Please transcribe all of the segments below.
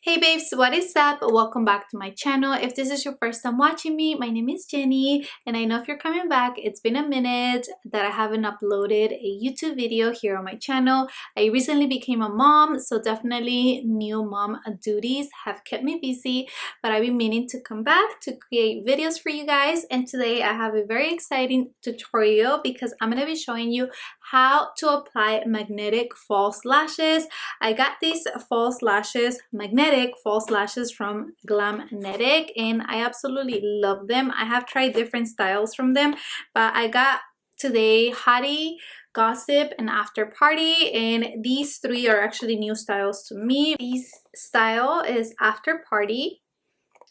Hey babes, what is up? Welcome back to my channel. If this is your first time watching me, my name is Jenny, and I know if you're coming back, it's been a minute that I haven't uploaded a YouTube video here on my channel. I recently became a mom, so definitely new mom duties have kept me busy, but I've been meaning to come back to create videos for you guys, and today I have a very exciting tutorial because I'm going to be showing you how to apply magnetic false lashes. I got these false lashes, magnetic false lashes from Glamnetic, and I absolutely love them. I have tried different styles from them, but I got today Hottie, Gossip, and After Party, and these three are actually new styles to me. This style is After Party.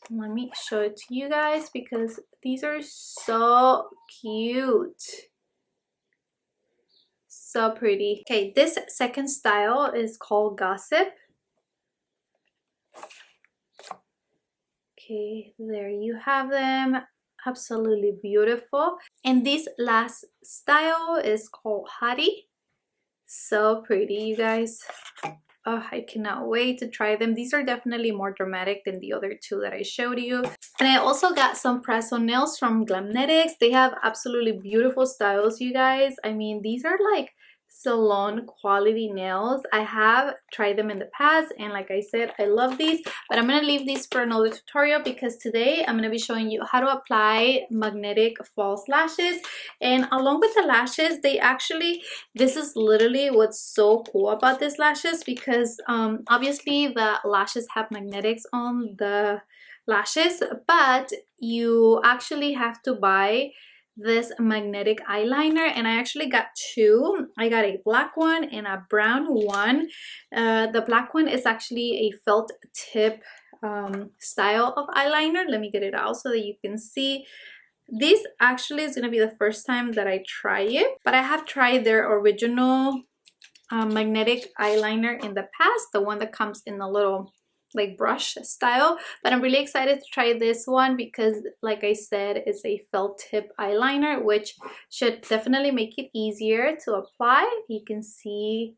Let me show it to you guys because these are so cute. So pretty. Okay, this second style is called Gossip. Okay, there you have them. Absolutely beautiful. And this last style is called Hottie. So pretty, you guys. Oh, I cannot wait to try them. These are definitely more dramatic than the other two that I showed you. And I also got some press-on nails from Glamnetic. They have absolutely beautiful styles, you guys. I mean, these are like salon quality nails. I have tried them in the past, and like I said, I love these, but I'm gonna leave these for another tutorial because today I'm gonna be showing you how to apply magnetic false lashes. And along with the lashes, they actually, this is literally what's so cool about these lashes, because obviously the lashes have magnetics on the lashes, but you actually have to buy this magnetic eyeliner, and I actually got two. I got a black one and a brown one. The black one is actually a felt tip style of eyeliner. Let me get it out so that you can see. This actually is going to be the first time that I try it, but I have tried their original magnetic eyeliner in the past, the one that comes in a little like brush style, but I'm really excited to try this one because, like I said, it's a felt tip eyeliner, which should definitely make it easier to apply. You can see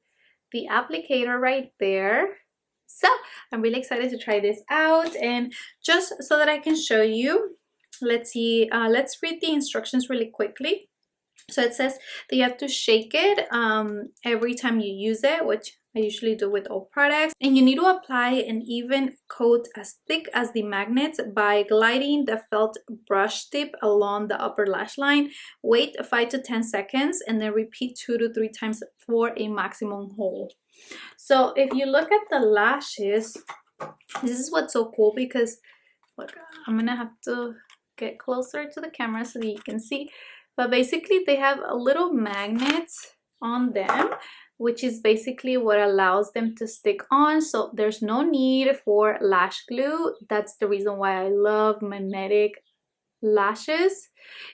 the applicator right there. So I'm really excited to try this out, and just so that I can show you, let's see, let's read the instructions really quickly. So it says that you have to shake it every time you use it, which I usually do with all products. And you need to apply an even coat as thick as the magnets by gliding the felt brush tip along the upper lash line. Wait 5 to 10 seconds and then repeat 2 to 3 times for a maximum hold. So if you look at the lashes, this is what's so cool because, look, I'm gonna have to get closer to the camera so that you can see. But basically they have a little magnets on them, which is basically what allows them to stick on. So there's no need for lash glue. That's the reason why I love magnetic lashes.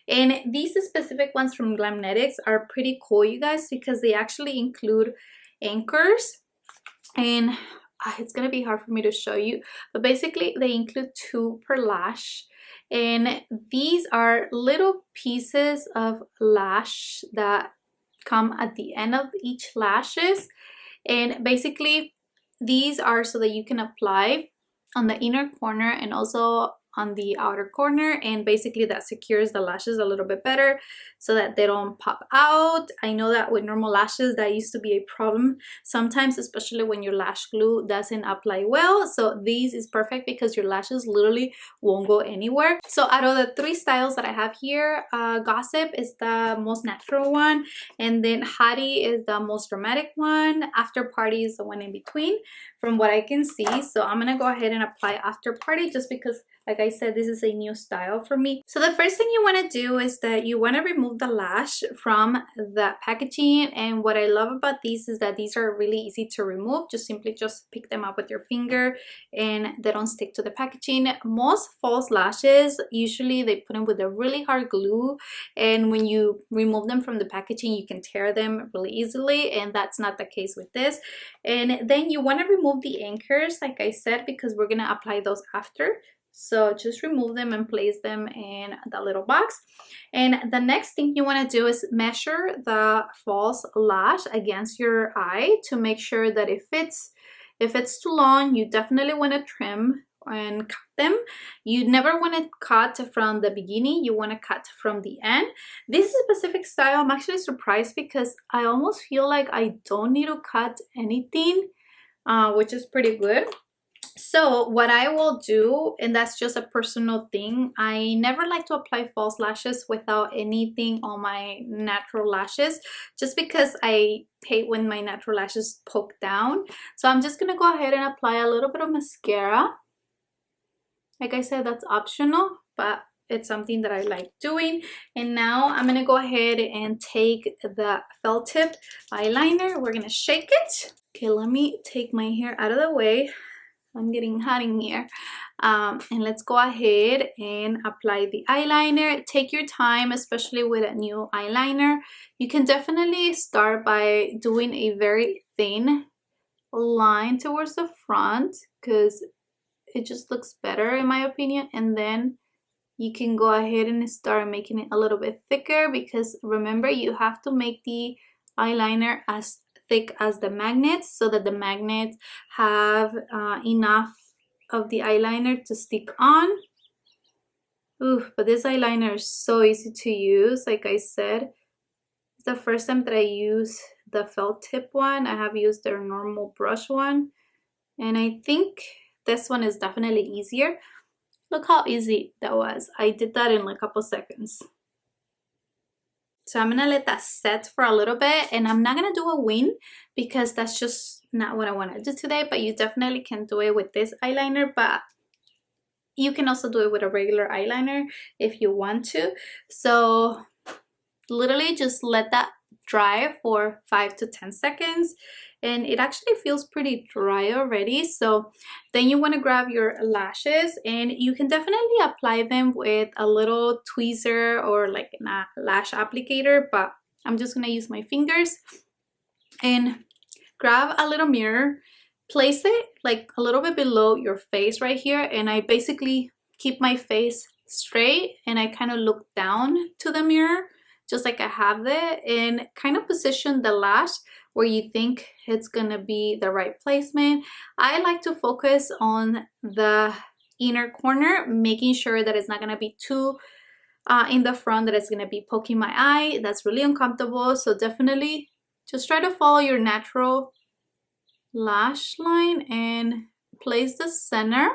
And these specific ones from Glamnetic are pretty cool, you guys, because they actually include anchors. And it's gonna be hard for me to show you, but basically they include 2 per lash. And these are little pieces of lash that come at the end of each lashes, and basically these are so that you can apply on the inner corner and also on the outer corner, and basically that secures the lashes a little bit better so that they don't pop out. I know that with normal lashes that used to be a problem sometimes, especially when your lash glue doesn't apply well. So this is perfect because your lashes literally won't go anywhere. So out of the 3 styles that I have here, Gossip is the most natural one, and then Hottie is the most dramatic one. After Party is the one in between from what I can see. So I'm gonna go ahead and apply After Party just because, like I said, this is a new style for me. So the first thing you want to do is that you want to remove the lash from the packaging. And what I love about these is that these are really easy to remove. Just pick them up with your finger and they don't stick to the packaging. Most false lashes, usually they put them with a really hard glue, and when you remove them from the packaging you can tear them really easily, and that's not the case with this. And then you want to remove the anchors, like I said, because we're going to apply those after. So just remove them and place them in the little box. And the next thing you want to do is measure the false lash against your eye to make sure that it fits If it's too long, you definitely want to trim and cut them. You never want to cut from the beginning, you want to cut from the end. This specific style, I'm actually surprised because I almost feel like I don't need to cut anything, which is pretty good. So what I will do, and that's just a personal thing, I never like to apply false lashes without anything on my natural lashes, just because I hate when my natural lashes poke down. So I'm just gonna go ahead and apply a little bit of mascara. Like I said, that's optional, but it's something that I like doing. And now I'm gonna go ahead and take the felt tip eyeliner. We're gonna shake it. Okay, let me take my hair out of the way. I'm getting hot in here. And let's go ahead and apply the eyeliner. Take your time, especially with a new eyeliner. You can definitely start by doing a very thin line towards the front because it just looks better in my opinion. And then you can go ahead and start making it a little bit thicker, because remember, you have to make the eyeliner as thick as the magnets so that the magnets have enough of the eyeliner to stick on. Ooh, but this eyeliner is so easy to use. Like I said, it's the first time that I use the felt tip one. I have used their normal brush one, and I think this one is definitely easier. Look how easy that was. I did that in like a couple seconds. So I'm gonna let that set for a little bit, and I'm not gonna do a wing because that's just not what I want to do today, but you definitely can do it with this eyeliner, but you can also do it with a regular eyeliner if you want to. So literally just let that dry for 5 to 10 seconds, and it actually feels pretty dry already. So then you want to grab your lashes, and you can definitely apply them with a little tweezer or like a lash applicator, but I'm just gonna use my fingers. And grab a little mirror, place it like a little bit below your face right here, and I basically keep my face straight and I kind of look down to the mirror just like I have it, and kind of position the lash where you think it's gonna be the right placement. I like to focus on the inner corner, making sure that it's not gonna be too in the front that it's gonna be poking my eye. That's really uncomfortable. So definitely just try to follow your natural lash line and place the center,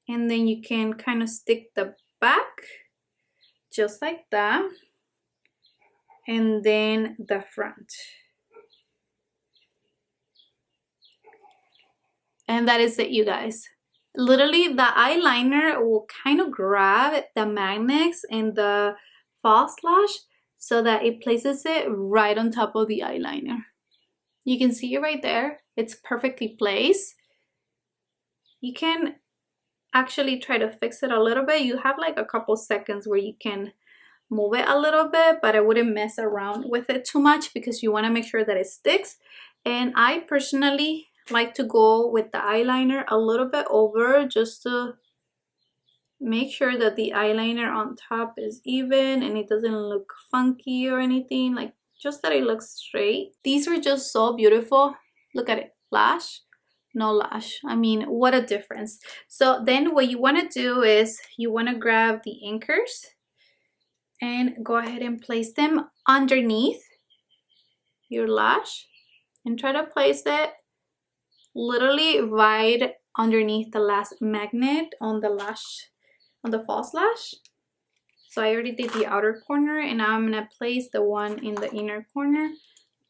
and then you can kind of stick the back just like that, and then the front. And that is it, you guys. Literally the eyeliner will kind of grab the magnets and the false lash so that it places it right on top of the eyeliner. You can see it right there. It's perfectly placed. You can actually try to fix it a little bit. You have like a couple seconds where you can move it a little bit, but I wouldn't mess around with it too much because you want to make sure that it sticks. And I personally like to go with the eyeliner a little bit over just to make sure that the eyeliner on top is even and it doesn't look funky or anything, like just that it looks straight. These are just so beautiful. Look at it. Lash, no lash. I mean, what a difference. So then what you want to do is you want to grab the anchors and go ahead and place them underneath your lash and try to place it literally right underneath the last magnet on the lash, on the false lash. So I already did the outer corner, and now I'm gonna place the one in the inner corner.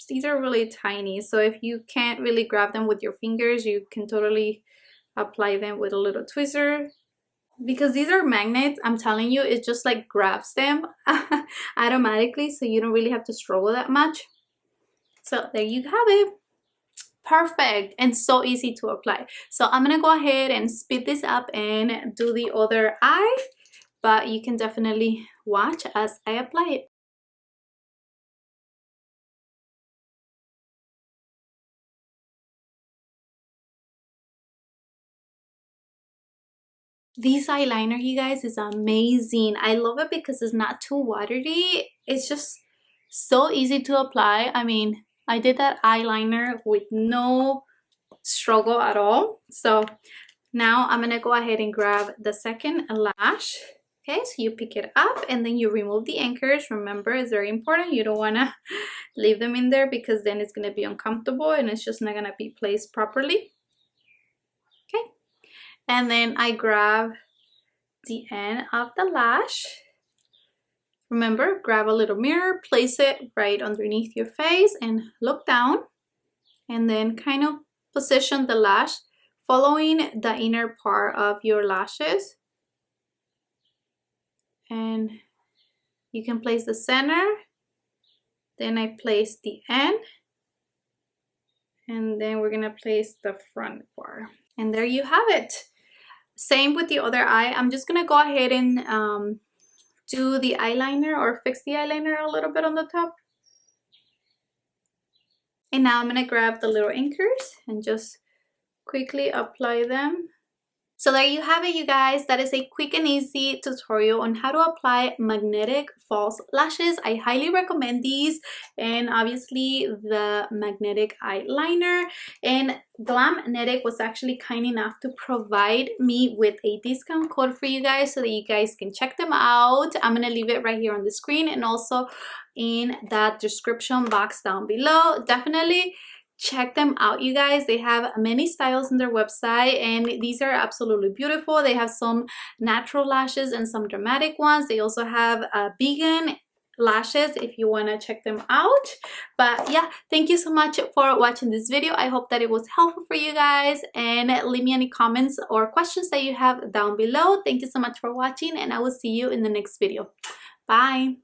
These are really tiny, so if you can't really grab them with your fingers, you can totally apply them with a little tweezer. Because these are magnets, I'm telling you, it just like grabs them automatically, so you don't really have to struggle that much. So there you have it. Perfect, and so easy to apply. So I'm gonna go ahead and speed this up and do the other eye, but you can definitely watch as I apply it. This eyeliner, you guys, is amazing. I love it because it's not too watery. It's just so easy to apply. I mean, I did that eyeliner with no struggle at all. So now I'm gonna go ahead and grab the second lash. Okay, so you pick it up and then you remove the anchors. Remember, it's very important. You don't wanna leave them in there because then it's gonna be uncomfortable and it's just not gonna be placed properly. Okay, and then I grab the end of the lash. Remember, grab a little mirror, place it right underneath your face and look down, and then kind of position the lash following the inner part of your lashes. And you can place the center, then I place the end, and then we're gonna place the front part. And there you have it. Same with the other eye. I'm just gonna go ahead and do the eyeliner or fix the eyeliner a little bit on the top. And now I'm gonna grab the little anchors and just quickly apply them. So there you have it, you guys. That is a quick and easy tutorial on how to apply magnetic false lashes. I highly recommend these, and obviously the magnetic eyeliner. And Glamnetic was actually kind enough to provide me with a discount code for you guys so that you guys can check them out. I'm gonna leave it right here on the screen and also in that description box down below. Definitely check them out, you guys. They have many styles on their website and these are absolutely beautiful. They have some natural lashes and some dramatic ones. They also have vegan lashes if you want to check them out. But yeah, thank you so much for watching this video. I hope that it was helpful for you guys, and leave me any comments or questions that you have down below. Thank you so much for watching, and I will see you in the next video. Bye.